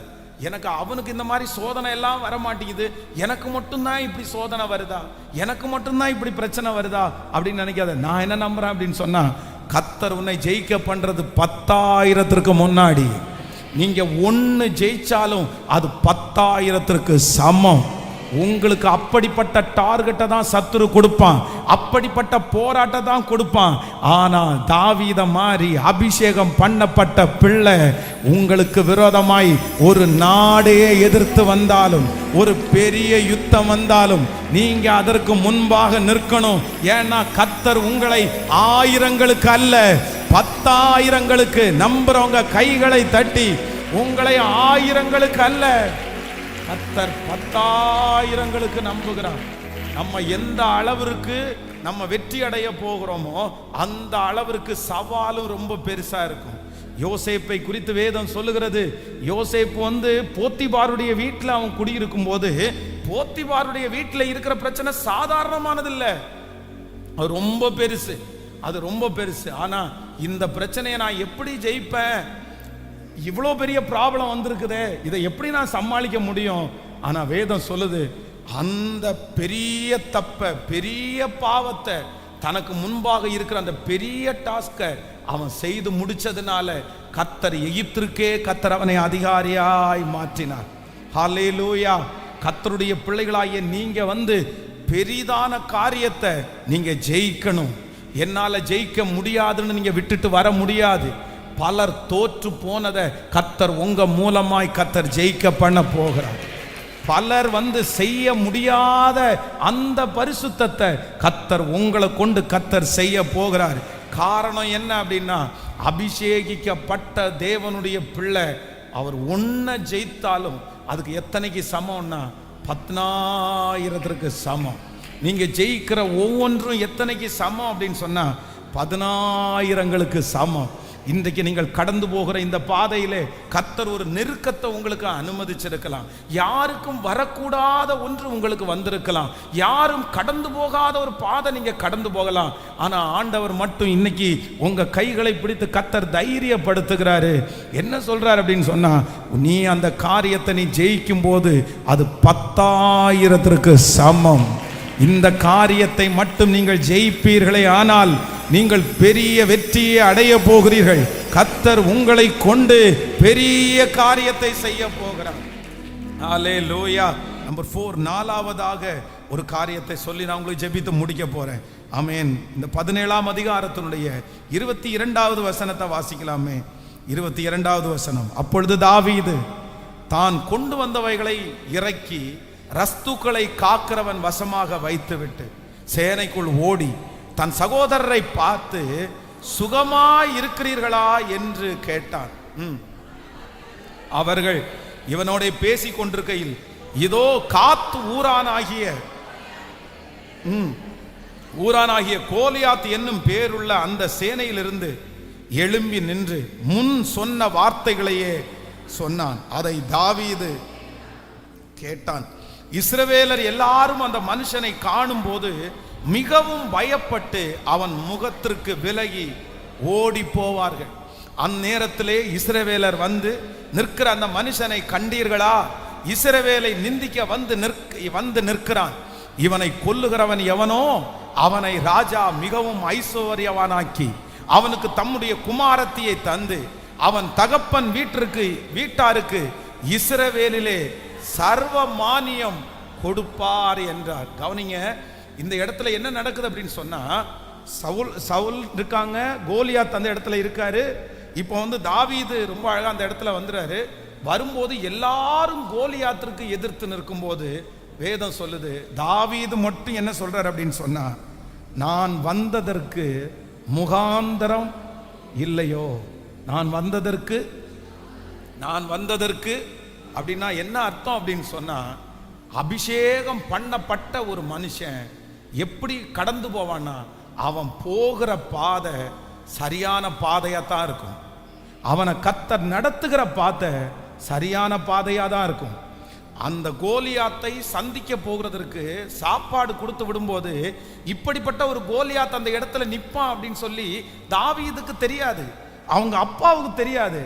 எனக்கு அவனுக்கு இந்த மாதிரி சோதனை எல்லாம் வர மாட்டேங்குது, எனக்கு மட்டும்தான் இப்படி சோதனை வருதா, எனக்கு மட்டும்தான் இப்படி பிரச்சனை வருதா அப்படின்னு நினைக்காத. நான் என்ன நம்புறேன் அப்படின்னு சொன்னா, கர்த்தர் உன்னை ஜெயிக்க பண்றது 10,000க்கு முன்னாடி. நீங்க 1 ஜெயிச்சாலும் அது 10,000க்கு சமம். உங்களுக்கு அப்படிப்பட்ட டார்கெட்டை தான் சத்துரு கொடுப்பான், அப்படிப்பட்ட போராட்டம் தான் கொடுப்பான். ஆனா தாவீத மாதிரி அபிஷேகம் பண்ணப்பட்ட பிள்ளை உங்களுக்கு விரோதமாய் ஒரு நாடே எதிர்த்து வந்தாலும், ஒரு பெரிய யுத்தம் வந்தாலும் நீங்க அதற்கு முன்பாக நிற்கணும். ஏன்னா கர்த்தர் உங்களை 1000ங்களுக்கு அல்ல 10,000ங்களுக்கு நம்புறவங்க கைகளை தட்டி, உங்களை 1000ங்களுக்கு அல்ல, கர்த்தர் 10,000ங்களுக்கு நம்புகிறார். நம்ம எந்த அளவிற்கு நம்ம வெற்றி அடைய போகிறோமோ அந்த அளவிற்கு சவாலும் ரொம்ப பெருசா இருக்கும். யோசேப்பை குறித்து வேதம் சொல்லுகிறது, யோசேப்பு போத்திபாருடைய வீட்டில் அவன் குடியிருக்கும் போது, போத்திபாருடைய வீட்டில் இருக்கிற பிரச்சனை சாதாரணமானது இல்லை, அது ரொம்ப பெருசு, அது ரொம்ப பெருசு. ஆனா இந்த பிரச்சனையை நான் எப்படி ஜெயிப்பேன், இவ்வளோ பெரிய ப்ராப்ளம் வந்திருக்குதே, இதை எப்படி நான் சமாளிக்க முடியும்? ஆனா வேதம் சொல்லுது, அந்த பெரிய தப்ப, பெரிய பாவத்தை, தனக்கு முன்பாக இருக்கிற அந்த பெரிய டாஸ்கை அவன் செய்து முடிச்சதுனால கர்த்தர் எகிப்திற்கே கர்த்தர் அவனை அதிகாரியாய் மாற்றினார். ஹல்லேலூயா. கர்த்தருடைய பிள்ளைகளாகிய நீங்க பெரிதான காரியத்தை நீங்க ஜெயிக்கணும். என்னால ஜெயிக்க முடியாதுன்னு நீங்க விட்டுட்டு வர முடியாது. பலர் தோற்று போனதை கர்த்தர் உங்க மூலமாய் கர்த்தர் ஜெயிக்க பண்ண போகிறார். பலர் செய்ய முடியாத அந்த பரிசுத்தத்தை கர்த்தர் உங்களை கொண்டு கர்த்தர் செய்ய போகிறார். காரணம் என்ன அப்படின்னா, அபிஷேகிக்கப்பட்ட தேவனுடைய பிள்ளை அவர் ஒன்றை ஜெயித்தாலும் அதுக்கு எத்தனைக்கு சமம்னா 10,000க்கு சமம். நீங்க ஜெயிக்கிற ஒவ்வொன்றும் எத்தனைக்கு சமம் அப்படின்னு சொன்னா 10,000ங்களுக்கு சமம். இன்றைக்கு நீங்கள் கடந்து போகிற இந்த பாதையிலே கர்த்தர் ஒரு நெருக்கத்தை உங்களுக்கு அனுமதிச்சிருக்கலாம். யாருக்கும் வரக்கூடாத ஒன்று உங்களுக்கு வந்திருக்கலாம். யாரும் கடந்து போகாத ஒரு பாதை நீங்க கடந்து போகலாம். ஆனா ஆண்டவர் மட்டும் இன்னைக்கு உங்க கைகளை பிடித்து கர்த்தர் தைரியப்படுத்துகிறாரு. என்ன சொல்றாரு அப்படின்னு சொன்னா, நீ அந்த காரியத்தை நீ ஜெயிக்கும் போது அது 10,000க்கு சமம். இந்த காரியத்தை மட்டும் நீங்கள் ஜெயிப்பீர்களே ஆனால் நீங்கள் பெரிய வெற்றியை அடைய போகிறீர்கள். கர்த்தர் உங்களை கொண்டு பெரிய காரியத்தை செய்ய போகிறார். ஹல்லேலூயா. நம்பர் 4, 4வதாக ஒரு காரியத்தை சொல்லி நான் உங்களுக்கு ஜெபித்து முடிக்க போறேன். ஆமென். இந்த 17ஆம் அதிகாரத்தினுடைய 22வது வசனத்தை வாசிக்கலாமே. 22வது வசனம். அப்பொழுது தாவீது தான் கொண்டு வந்தவைகளை இறக்கி ரஸ்துக்களை காக்கிறவன் வசமாக வைத்துவிட்டு சேனைக்குள் ஓடி தன் சகோதரரை பார்த்து, சுகமாய் இருக்கிறீர்களா என்று கேட்டான். அவர்கள் இவனோட பேசிக் கொண்டிருக்கையில், இதோ காத் ஊரானாகிய கோலியாத் என்னும் பேருள்ள அந்த சேனையிலிருந்து எழும்பி நின்று முன் சொன்ன வார்த்தைகளையே சொன்னான். அதை தாவீது கேட்டான். இஸ்ரவேலர் எல்லாரும் அந்த மனுஷனை காணும் போது மிகவும் பயப்பட்டு அவன் முகத்திற்கு விலகி ஓடி போவார்கள். அந்நேரத்திலே இஸ்ரவேலர் வந்து நிற்கிற அந்த மனுஷனை கண்டீர்களா? இஸ்ரவேலை நிந்திக்க வந்து நிற்கிறான். இவனை கொல்லுகிறவன் எவனோ அவனை ராஜா மிகவும் ஐஸ்வர்யவானாக்கி அவனுக்கு தம்முடைய குமாரத்தியை தந்து அவன் தகப்பன் வீட்டாருக்கு இஸ்ரவேலிலே சர்வ மானியம் கொடுப்பார் என்றார். கவனிங்க, இந்த இடத்துல என்ன நடக்குது அப்படின்னு சொன்னா, சவுல் இருக்காங்க, கோலியாத் அந்த இடத்துல இருக்காரு. இப்போ வந்து தாவீது ரொம்ப அழகா அந்த இடத்துல வந்துறாரு. வரும்போது எல்லாரும் கோலியாத்திற்கு எதிர்த்து நிற்கும் போது வேதம் சொல்லுது, தாவீது மட்டும் என்ன சொல்றாரு அப்படின்னு சொன்னா, நான் வந்ததற்கு முகாந்தரம் இல்லையோ. நான் வந்ததற்கு அப்படின்னா என்ன அர்த்தம் அப்படின்னு சொன்னா, அபிஷேகம் பண்ணப்பட்ட ஒரு மனுஷன் எப்படி கடந்து போவான்னா, அவன் போகிற பாதை சரியான பாதையாத்தான் இருக்கும். அவனை கர்த்தர் நடத்துகிற பாதை சரியான பாதையா தான் இருக்கும். அந்த கோலியாத்தை சந்திக்க போகிறதற்கு சாப்பாடு கொடுத்து விடும்போது இப்படிப்பட்ட ஒரு கோலியாத் அந்த இடத்துல நிற்பான் அப்படின்னு சொல்லி தாவீதுக்கு தெரியாது, அவங்க அப்பாவுக்கு தெரியாது.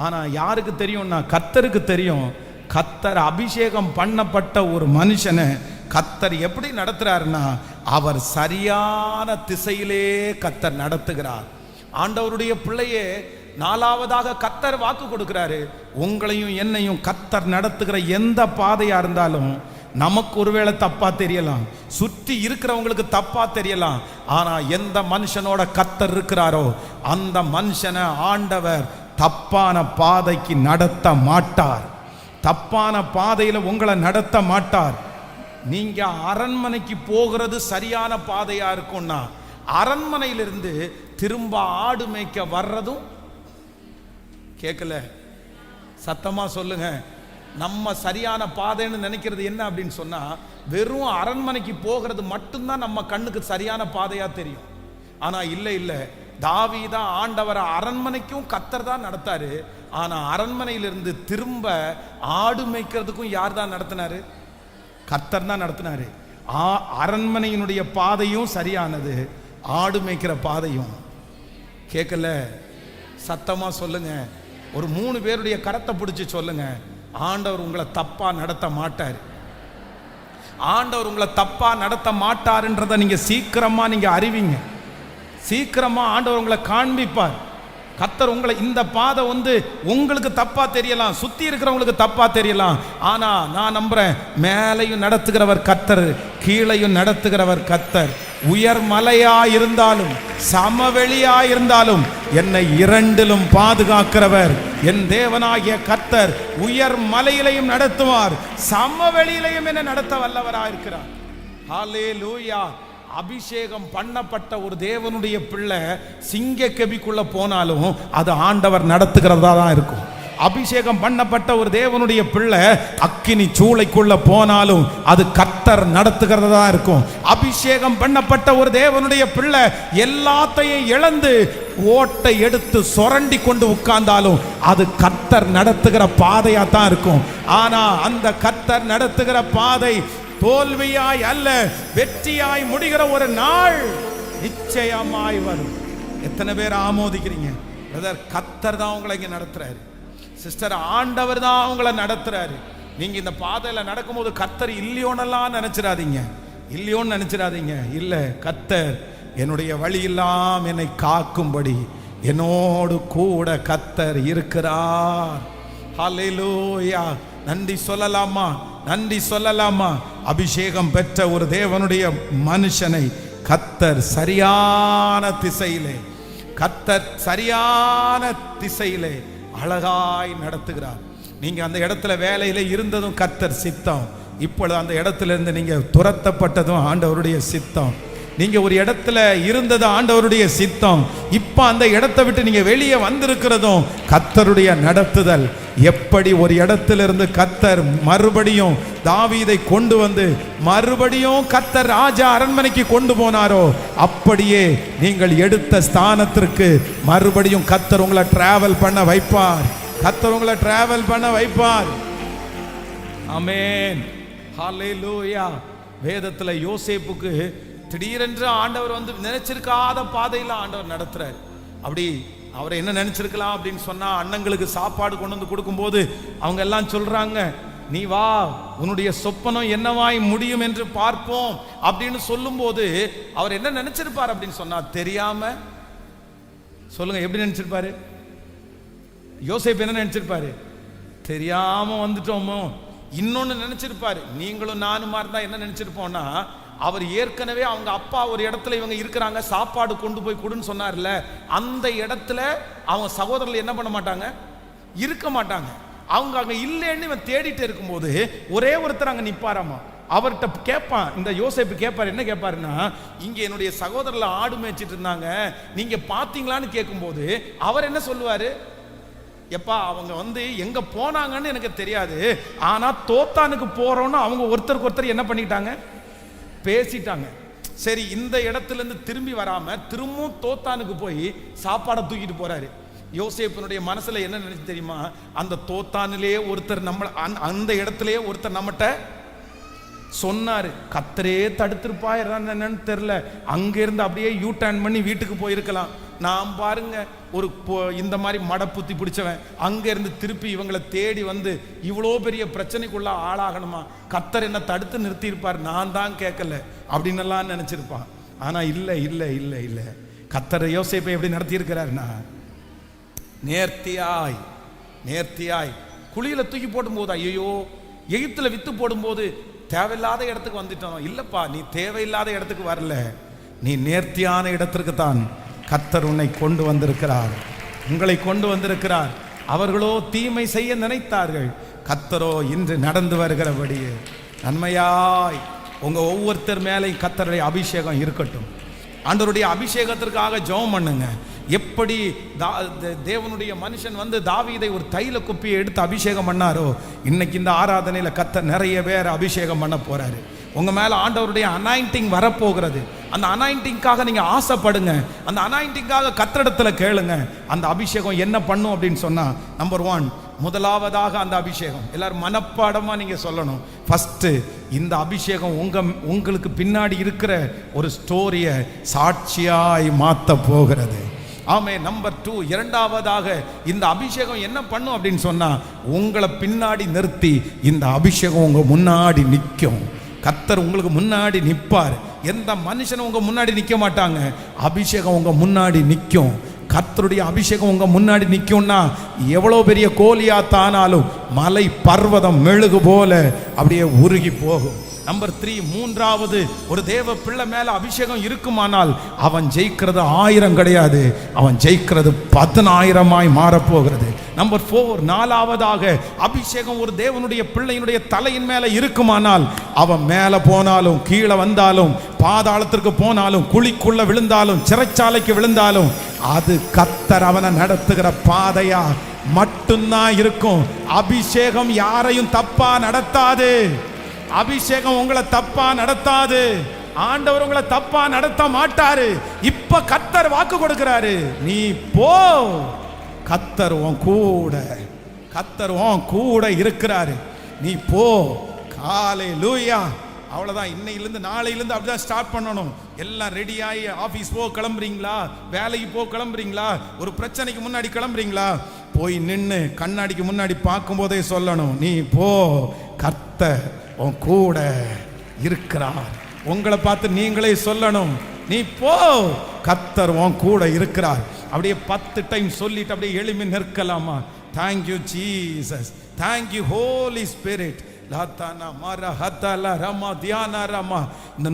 ஆனா யாருக்கு தெரியும்னா, கர்த்தருக்கு தெரியும். கர்த்தர் அபிஷேகம் பண்ணப்பட்ட ஒரு மனுஷனை கர்த்தர் எப்படி நடத்துறாருன்னா, அவர் சரியான திசையிலே கர்த்தர் நடத்துகிறார். ஆண்டவருடைய பிள்ளையே, நாலாவதாக கர்த்தர் வாக்கு கொடுக்கிறாரு, உங்களையும் என்னையும் கர்த்தர் நடத்துகிற எந்த பாதையா இருந்தாலும் நமக்கு ஒருவேளை தப்பா தெரியலாம், சுற்றி இருக்கிறவங்களுக்கு தப்பா தெரியலாம். ஆனா எந்த மனுஷனோட கர்த்தர் இருக்கிறாரோ அந்த மனுஷனை ஆண்டவர் தப்பான பாதைக்கு நடத்த மாட்டார். தப்பான பாதையில உங்களை நடத்த மாட்டார். நீங்க அரண்மனைக்கு போகிறது சரியான பாதையா இருக்கும்னா, அரண்மனையிலிருந்து திரும்ப ஆடு மேய்க்க வர்றதும் கேட்கல, சத்தமா சொல்லுங்க. நம்ம சரியான பாதைன்னு நினைக்கிறது என்ன அப்படின்னு சொன்னா, வெறும் அரண்மனைக்கு போகிறது மட்டும்தான் நம்ம கண்ணுக்கு சரியான பாதையா தெரியும். ஆனா இல்ல, தாவீதா ஆண்டவரை அரண்மனைக்கும் கர்த்தர் தான் நடத்தாரு. ஆனா அரண்மனையிலிருந்து திரும்ப ஆடு மேய்க்கிறதுக்கும் யார் தான் நடத்தினாரு? கர்த்தர் தான் நடத்தினாரு. அரண்மனையினுடைய பாதையும் சரியானது, ஆடு மேய்க்கிற பாதையும். கேட்கல, சத்தமா சொல்லுங்க. ஒரு 3 பேருடைய கரத்தை பிடிச்சு சொல்லுங்க, ஆண்டவர் உங்களை தப்பா நடத்த மாட்டார். ஆண்டவர் உங்களை தப்பா நடத்த மாட்டாருன்றதை நீங்க சீக்கிரமா நீங்க அறிவிங்க. சீக்கிரமா ஆண்டவர் உங்களை காண்பிப்பார். கர்த்தர் உங்களை, இந்த பாதை வந்து உங்களுக்கு தப்பா தெரியலாம், சுத்தி இருக்கிறவங்களுக்கு தப்பா தெரியலாம். ஆனா நான் நம்புறேன், மேலையும் நடத்துகிறவர் கர்த்தர், கீழையும் நடத்துகிறவர் கர்த்தர். உயர் மலையா இருந்தாலும் சமவெளியா இருந்தாலும் என்னை இரண்டிலும் பாதுகாக்கிறவர் என் தேவனாகிய கர்த்தர். உயர் மலையிலையும் நடத்துவார், சமவெளியிலையும் என்ன நடத்த வல்லவரா இருக்கிறார். ஹல்லேலூயா. அபிஷேகம் பண்ணப்பட்ட ஒரு தேவனுடைய பிள்ளை சிங்க கெபிக்குள்ள போனாலும் அது ஆண்டவர் நடத்துகிறதா தான் இருக்கும். அபிஷேகம் பண்ணப்பட்ட ஒரு தேவனுடைய பிள்ளை அக்கினி சூளைக்குள்ள போனாலும் அது கர்த்தர் நடத்துகிறதா இருக்கும். அபிஷேகம் பண்ணப்பட்ட ஒரு தேவனுடைய பிள்ளை எல்லாத்தையும் இழந்து ஓட்டை எடுத்து சுரண்டி கொண்டு உட்கார்ந்தாலும் அது கர்த்தர் நடத்துகிற பாதையா தான் இருக்கும். ஆனா அந்த கர்த்தர் நடத்துகிற பாதை தோல்வியாய் அல்ல, வெற்றியாய் முடிகிற ஒரு நாள் நிச்சயமாய் வரும். எத்தனை பேர் ஆமோதிக்கிறீங்க? பிரதர், கர்த்தர் தான் உங்களை இங்க நடத்துறாரு. சிஸ்டர், ஆண்டவர் தான் உங்களை நடத்துறாரு. நீங்க இந்த பாதையில நடக்கும்போது கர்த்தர் இல்லையோன்னெல்லாம் நினைச்சிடாதீங்க. இல்ல, கர்த்தர் என்னுடைய வழியெல்லாம் என்னை காக்கும்படி என்னோடு கூட கர்த்தர் இருக்கிறார். ஹல்லேலூயா. நன்றி சொல்லலாமா? அபிஷேகம் பெற்ற ஒரு தேவனுடைய மனுஷனை கர்த்தர் சரியான திசையிலே அழகாய் நடத்துகிறார். நீங்க அந்த இடத்துல வேலையில இருந்ததும் கர்த்தர் சித்தம். இப்பொழுது அந்த இடத்துல இருந்து நீங்க துரத்தப்பட்டதும் ஆண்டவருடைய சித்தம். நீங்க ஒரு இடத்துல இருந்தது ஆண்டவருடைய சித்தம். இப்ப அந்த இடத்தை விட்டு நீங்க வெளியே வந்திருக்கிறதும் கர்த்தருடைய நடத்துதல். எப்படி ஒரு இடத்திலிருந்து கர்த்தர் மறுபடியும் தாவீதை கொண்டு வந்து மறுபடியும் கர்த்தர் ராஜா அரண்மனைக்கு கொண்டு போனாரோ, அப்படியே நீங்கள் எடுத்த ஸ்தானத்திற்கு மறுபடியும் கர்த்தர் உங்களை டிராவல் பண்ண வைப்பார். கர்த்தர் உங்களை டிராவல் பண்ண வைப்பார். ஆமென், ஹல்லேலூயா. வேதத்துல யோசேப்புக்கு திடீரென்று ஆண்டவர் வந்து நினைச்சிருக்காத பாதையில ஆண்டவர் நடத்துறார். அப்படி அவரை என்ன நினைச்சிருக்கலாம் அப்படின்னு சொன்னா, அண்ணங்களுக்கு சாப்பாடு கொண்டு வந்து கொடுக்கும்போது அவங்க எல்லாம் சொல்றாங்க, நீ வா, உன்னுடைய சொப்பனம் என்னவாய் முடியும் என்று பார்ப்போம் அப்படின்னு சொல்லும்போது அவர் என்ன நினைச்சிருப்பார் அப்படின்னு சொன்னா, தெரியாம சொல்லுங்க, எப்படி நினைச்சிருப்பாரு? யோசேப்பு என்ன நினைச்சிருப்பாரு? தெரியாம வந்துட்டோமோ. இன்னொன்னு நினைச்சிருப்பாரு, நீங்களும் நானும் மாதிரி தான் என்ன நினைச்சிருப்போம்னா, அவர் ஏற்கனவே அவங்க அப்பா ஒரு இடத்துல இவங்க இருக்கிறாங்க, சாப்பாடு கொண்டு போய் கொடுன்னு சொன்னார்ல, அந்த இடத்துல அவங்க சகோதரர்கள் என்ன பண்ண மாட்டாங்க, இருக்க மாட்டாங்க. அவங்க அங்க இல்லைன்னு இவன் தேடிட்டு இருக்கும்போது ஒரே ஒருத்தர் அங்க நிப்பாராமா. அவர்கிட்ட கேட்பான், இந்த யோசேப்பு கேட்பார், என்ன கேட்பாருன்னா, இங்க என்னுடைய சகோதரர்கள் ஆடு மேய்ச்சிட்டு இருந்தாங்க, நீங்க பாத்தீங்களான்னு கேட்கும்போது அவர் என்ன சொல்லுவாரு, எப்பா அவங்க வந்து எங்க போனாங்கன்னு எனக்கு தெரியாது, ஆனா தோத்தானுக்கு போறோம்னு அவங்க ஒருத்தருக்கு ஒருத்தர் என்ன பண்ணிட்டாங்க, பேசிட்டாங்க. சரி, இந்த இடத்துல இருந்து திரும்பி வராம திரும்பவும் தோத்தானுக்கு போய் சாப்பாடை தூக்கிட்டு போறாரு. யோசேப்பினுடைய மனசுல என்ன நினைச்சு தெரியுமா, அந்த தோத்தானிலே ஒருத்தர் நம்ம அந்த இடத்திலேயே ஒருத்தர் நம்மகிட்ட சொன்னாரு, கத்தரே தடுத்திருப்பா என்னன்னு தெரியல, அங்க இருந்து அப்படியே யூ டர்ன் பண்ணி வீட்டுக்கு போயிருக்கலாம். நான் பாருங்க ஒரு இந்த மாதிரி மட புத்தி பிடிச்சவன் அங்க இருந்து திருப்பி இவங்களை தேடி வந்து இவ்வளோ பெரிய பிரச்சனைக்குள்ள ஆளாகணுமா, கத்தர் என்ன தடுத்து நிறுத்தி இருப்பார், நான் தான் கேட்கல அப்படின்னு எல்லாம் நினைச்சிருப்பான். ஆனா இல்ல இல்ல இல்ல இல்ல, கத்தர் யோசேப்பை எப்படி நடத்தி இருக்கிறாருன்னா, நேர்த்தியாய் நேர்த்தியாய் குழியில தூக்கி போடும் போது, ஐயோ எகிப்துல வித்து போடும்போது தேவையில்லாத இடத்துக்கு வந்துட்டோம். இல்லப்பா, நீ தேவையில்லாத இடத்துக்கு வரல, நீ நேர்த்தியான இடத்திற்கு தான் கர்த்தர் உன்னை கொண்டு வந்திருக்கிறார், உங்களை கொண்டு வந்திருக்கிறார். அவர்களோ தீமை செய்ய நினைத்தார்கள், கர்த்தரோ இன்று நடந்து வருகிறபடியே நன்மையாய் உங்க ஒவ்வொருத்தர் மேலேயும் கர்த்தருடைய அபிஷேகம் இருக்கட்டும். ஆண்டவருடைய அபிஷேகத்திற்காக ஜெபம் பண்ணுங்க. எப்படி தேவனுடைய மனுஷன் வந்து தாவீதை ஒரு தைல குப்பியை எடுத்து அபிஷேகம் பண்ணாரோ, இன்னைக்கு இந்த ஆராதனையில கர்த்தர் நிறைய பேர் அபிஷேகம் பண்ண போறாரு. உங்க மேல ஆண்டவருடைய அனாயிண்டிங் வரப்போகிறது. அந்த அனாயிண்டிங்காக நீங்க ஆசைப்படுங்க, அந்த அனாயிண்டிங்காக கர்த்தரிடத்துல கேளுங்க. அந்த அபிஷேகம் என்ன பண்ணும் அப்படின்னு சொன்னா, நம்பர் 1, முதலாவதாக அந்த அபிஷேகம் எல்லாரும் மனப்பாடமா நீங்க சொல்லணும். ஃபர்ஸ்ட், இந்த அபிஷேகம் உங்களுக்கு பின்னாடி இருக்கிற ஒரு ஸ்டோரியை சாட்சியாய் மாத்த போகிறது. ஆமே. நம்பர் 2, இரண்டாவதாக இந்த அபிஷேகம் என்ன பண்ணும் அப்படின்னு சொன்னா, உங்களை பின்னாடி நிறுத்தி இந்த அபிஷேகம் உங்க முன்னாடி நிற்கும். கர்த்தர் உங்களுக்கு முன்னாடி நிற்பார். எந்த மனுஷனும் உங்க முன்னாடி நிற்க மாட்டாங்க, அபிஷேகம் உங்க முன்னாடி நிற்கும். கர்த்தருடைய அபிஷேகம் உங்க முன்னாடி நிற்கும்னா, எவ்வளோ பெரிய கோலியாத்தானாலும் மலை பர்வதம் மெழுகு போல அப்படியே உருகி போகும். நம்பர் 3, மூன்றாவது, ஒரு தேவ பிள்ளை மேல அபிஷேகம் இருக்குமானால் அவன் ஜெயிக்கிறது 1000 கிடையாது, அவன் ஜெயிக்கிறது 10,000 மாறப்போகிறது. நம்பர் 4, நாலாவதாக, அபிஷேகம் ஒரு தேவனுடைய பிள்ளையினுடைய தலையின் மேல இருக்குமானால் அவன் மேல போனாலும் கீழே வந்தாலும் பாதாளத்திற்கு போனாலும் குழிக்குள்ள விழுந்தாலும் சிறைச்சாலைக்கு விழுந்தாலும் அது கர்த்தர் அவனை நடத்துகிற பாதையா மட்டும்தான் இருக்கும். அபிஷேகம் யாரையும் தப்பா நடத்தாது. அபிஷேகம் உங்களை தப்பா நடத்தாது. ஆண்டவர் உங்களை தப்பா நடத்த மாட்டாரு. இப்ப கர்த்தர் வாக்கு கொடுக்கிறாரு, நீ போ, கர்த்தர் உன் கூட, கர்த்தர் உன் கூட இருக்கிறாரு, நீ போ. ஹல்லேலூயா. அவ்வளவுதான். இன்னையிலிருந்து நாளையிலிருந்து அப்படிதான் ஸ்டார்ட் பண்ணணும். எல்லாம் ரெடியாகி ஆபீஸ் போ கிளம்புறீங்களா, வேலைக்கு போ கிளம்புறீங்களா, ஒரு பிரச்சனைக்கு முன்னாடி கிளம்புறீங்களா, போய் நின்று கண்ணாடிக்கு முன்னாடி பார்க்கும் போதே சொல்லணும், நீ போ, கர்த்தர் உன் கூட இருக்கிறார். உங்களை பார்த்து நீங்களே சொல்லணும், நீ போ, கர்த்தர் உன் கூட இருக்கிறார். அப்படியே 10 டைம் சொல்லிட்டு அப்படியே எழுப்பி நிற்கலாமா? Thank you Jesus, thank you holy spirit. இந்த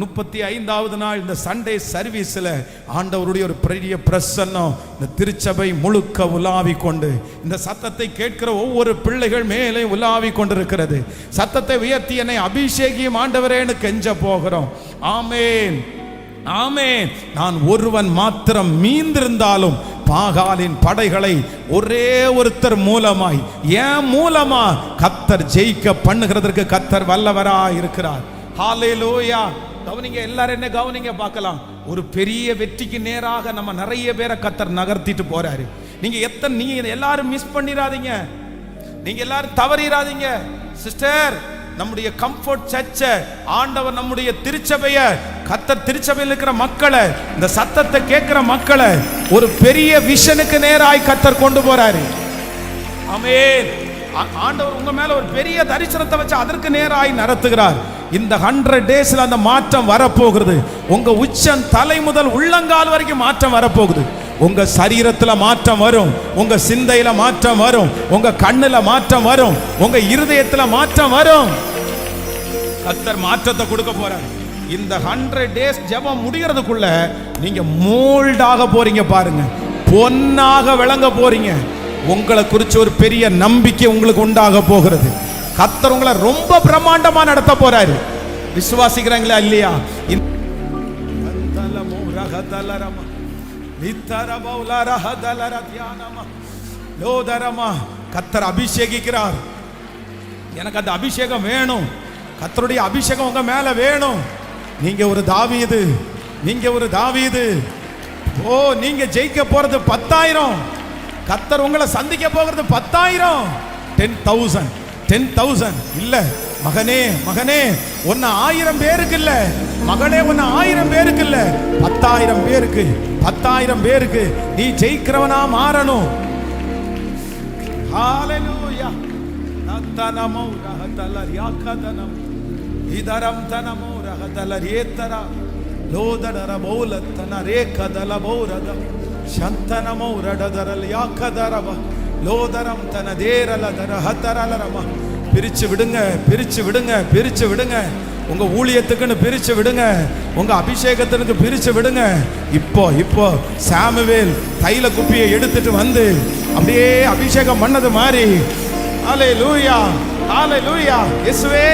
35வது நாள் இந்த சண்டே சர்வீஸ்ல ஆண்டவருடைய ஒரு பெரிய பிரசன்னம் இந்த திருச்சபை முழுக்க உலாவி கொண்டு, இந்த சத்தத்தை கேட்கிற ஒவ்வொரு பிள்ளைகள் மேலே உலாவி கொண்டிருக்கிறது. சத்தத்தை உயர்த்தி என்னை அபிஷேகியும் ஆண்டவரேன்னு கெஞ்ச போகிறோம். ஆமேன், ஆமேன். நான் ஒருவன் மாத்திரம் மீந்திருந்தாலும் பாகாலின் படைகளை ஒரே ஒருத்தர் மூலமாய், ஏன் மூலமா கர்த்தர் ஜெயிக்க பண்ணுகிறதற்கு கர்த்தர் வல்லவராய் இருக்கிறார். ஹல்லேலூயா. கவனிங்க, எல்லாரும் என்ன கவனிங்க பார்க்கலாம். ஒரு பெரிய வெற்றிக்கு நேராக நம்ம நிறைய பேரை கர்த்தர் நகர்த்திட்டு போறாரு. நீங்க எல்லாரும் மிஸ் பண்ணிராதீங்க, நீங்க எல்லாரும் தவறிராதீங்க. சிஸ்டர், நம்முடைய கம்ஃபர்ட் சர்ச்ச ஆண்டவர், நம்முடைய திருச்சபைய கர்த்தர், திருச்சபையில் இருக்கிற மக்களை, இந்த சத்தத்தை கேட்கிற மக்களை ஒரு பெரிய விஷனுக்கு நேராய் கர்த்தர் கொண்டு போறாரு. ஆமென். ஆண்டவர் உங்க மேல ஒரு பெரிய தரிசனத்தை வச்சு அதற்கு நேராய் நடத்துகிறார். இந்த 100 டேஸ்ல அந்த மாற்றம் வரப்போகிறது. உங்க உச்சம் தலை முதல் உள்ளங்கால் வரைக்கும் மாற்றம் வரப்போகுது. உங்க சரீரத்துல மாற்றம் வரும், உங்க சிந்தையில மாற்றம் வரும், உங்க கண்ணுல மாற்றம் வரும், உங்க இருதயத்துல மாற்றம் வரும். கர்த்தர் மாற்றத்தை கொடுக்க போறார். இந்த 100 டேஸ் ஜெபம் முடிகிறதுக்குள்ள நீங்க மோல்டாக போறீங்க பாருங்க, பொன்னாக விளங்க போறீங்க. உங்களை குறித்து ஒரு பெரிய நம்பிக்கை உங்களுக்கு உண்டாக போகிறது. கர்த்தர் உங்களை ரொம்ப பிரம்மாண்டமா நடத்த போறாரு. விசுவாசிக்கிறாங்களா இல்லையா? கர்த்தர் அபிஷேகிக்கிறார். எனக்கு அந்த அபிஷேகம் வேணும். கர்த்தருடைய அபிஷேகம் உங்க மேல வேணும். நீங்க ஒரு தாவீது, நீங்க ஒரு தாவீது. ஓ, நீங்க ஜெயிக்க போறது 10,000. கர்த்தர் உங்களை சந்திக்க போகிறது 10,000. 10,000 10,000 இல்ல. மகனே, மகனே, உன்னை 1000 பேருக்கு இல்ல. மகனே, உன்னை 1000 பேருக்கு இல்ல, 10,000 பேருக்கு, 10,000 பேருக்கு நீ ஜெயிக்கிறவனா மாறணும். ஹalleluya. நத்தனமோ ரஹதலர் யாக்கதனம் இதரம் தனமோ ரஹதலர் ஏத்தரா லோதடர பௌலத்தன ரேகதல பௌரத சந்தனமோ ரடதரல் யாக்கதரவ லோதரம் தன தேரலதர ஹதரலரம. பிரிச்சு விடுங்க, பிரிச்சு விடுங்க, பிரிச்சு விடுங்க. உங்க ஊழியத்துக்குன்னு பிரிச்சு விடுங்க, உங்க அபிஷேகத்திற்கு பிரிச்சு விடுங்க. இப்போ சாமுவேல் தைல குப்பியை எடுத்துட்டு வந்து அப்படியே அபிஷேகம் பண்ணது மாதிரி, ஹalleluya, ஹalleluya. இயேசுவே,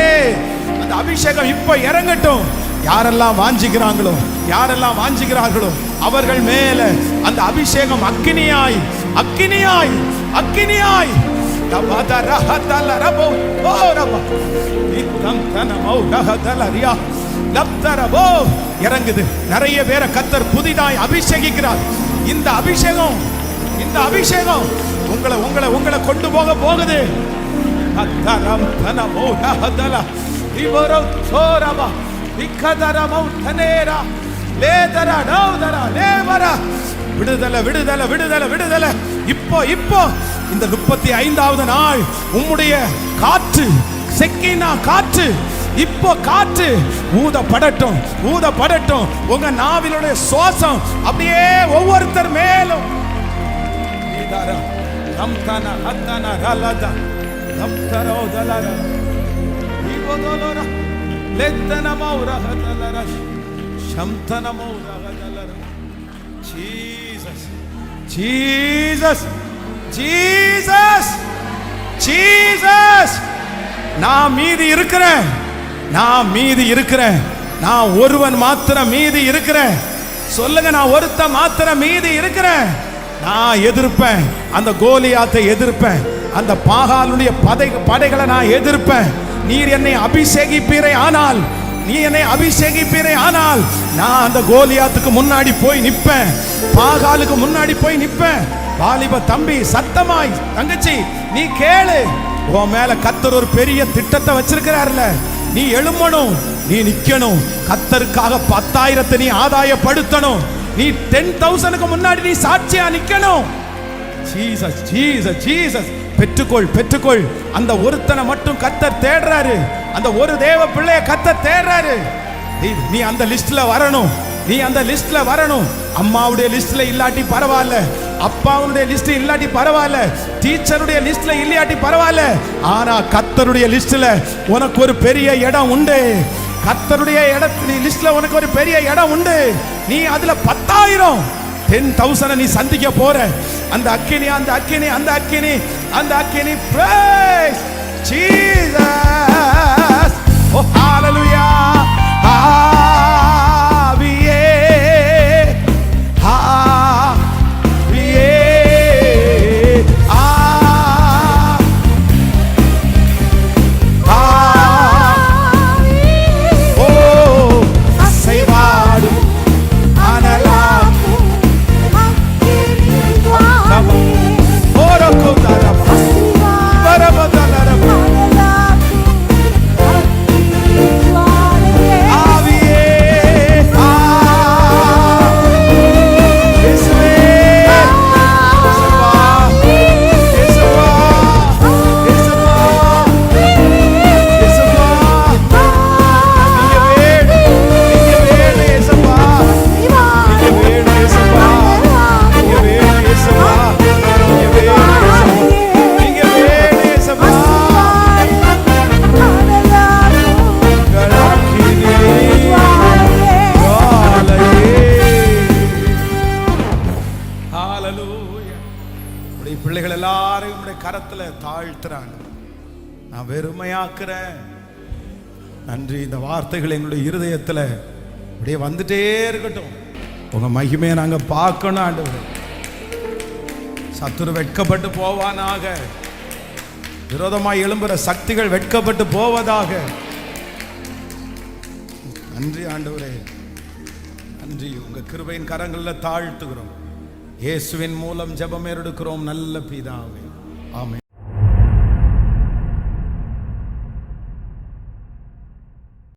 அந்த அபிஷேகம் இப்போ இறங்கட்டும். யாரெல்லாம் வாஞ்சிக்கிறாங்களோ, யாரெல்லாம் வாஞ்சிக்கிறார்களோ அவர்கள் மேல அந்த அபிஷேகம் அக்கினியாய், அக்கினியாய், அக்கினியாய் இறங்குது. நிறைய பேரை கர்த்தர் புதிதாய் அபிஷேகிக்கிறார். இந்த அபிஷேகம், இந்த அபிஷேகம் உங்களை உங்களை உங்களை கொண்டு போக போகுது. விடுதலை, விடுதலை, விடுதலை, விடுதலை. இப்போ இந்த 35வது நாள் உம்முடைய காற்று, செக்கினா காற்று, இப்போ காற்று ஊதப்படட்டும், ஊதப்படட்டும். உங்க நாவிலுடைய சுவாசம் அப்படியே ஒவ்வொருத்தர் மேலும் ஜீசஸ், ஜீசஸ், ஜீசஸ். நான் மீதி இருக்கிறேன், நான் மீதி இருக்கிறேன். நான் ஒருவன் மாத்திரம் மீதி இருக்கிறேன். சொல்லுங்க, நான் ஒருத்தன் மாத்திரம் மீதி இருக்கிறேன். நான் எதிர்ப்பேன், அந்த கோலியாத்தை எதிர்ப்பேன், அந்த பாகாலுடைய படைகளை நான் எதிர்ப்பேன். நீர் என்னை அபிஷேகிப்பீரே ஆனால், நீ என்னை அபிஷேகிப்பீரே ஆனால் நான் அந்த கோலியாத்துக்கு முன்னாடி போய் நிற்பேன், பாகாலுக்கு முன்னாடி போய் நிற்பேன். வாலிப தம்பி, சத்தமாய் தங்கச்சி நீ கேளு. உன் மேல கர்த்தர் ஒரு பெரிய திட்டத்தை வச்சிருக்கிறார்ல. நீ எழும்பணும், நீ நிக்கணும். கர்த்தருக்காக 10,000 நீ ஆதாயப்படுத்தணும். நீ 10,000க்கு முன்னாடி நீ சாட்சியா நிக்கணும். Jesus, Jesus, Jesus. பெற்றுக்கொள், பெற்றுக்கொள். அந்த ஒருத்தனை மட்டும் கர்த்தர் தேடுறாரு. அந்த ஒரு தேவ பிள்ளைய கர்த்தர் தேடுறாரு. நீ அந்த லிஸ்ட்ல வரணும், நீ அந்த லிஸ்ட்ல வரணும். அம்மாவுடைய லிஸ்ட்ல இல்லாட்டி பரவாயில்ல, அப்பாவுடைய லிஸ்ட் இல்லாட்டி பரவாயில்ல, டீச்சருடைய லிஸ்ட்ல இல்லாட்டி பரவாயில்ல, ஆனா கர்த்தருடைய லிஸ்ட்ல உனக்கு ஒரு பெரிய இடம் உண்டு. கர்த்தருடைய லிஸ்ட்ல உனக்கு ஒரு பெரிய இடம் உண்டு. நீ அதுல 10,000 10,000 நீ சந்திக்க போற. அந்த அக்கினி, அந்த அக்கினி, அந்த அக்கினி, அந்த அக்கினி. praise Jesus. oh hallelujah. ஆவியே, ஆவியே, கரத்துல தாழ்த்துறாங்க. நான் வெறுமையாக்குறேன். நன்றி. இந்த வார்த்தைகள் எங்களுடைய இருதயத்துல அப்படியே வந்துட்டே இருக்கட்டும். உங்க மகிமையை நாங்க பார்க்கணும் ஆண்டவரே. சத்துரு வெட்கப்பட்டு போவானாக. விரோதமாய் எழும்புற சக்திகள் வெட்கப்பட்டு போவதாக. நன்றி ஆண்டவரே, நன்றி. உங்க கிருபையின் கரங்களில் தாழ்த்துகிறோம். இயேசுவின் மூலம் ஜெபம் எடுக்கிறோம் நல்ல பிதாவே. ஆமென்.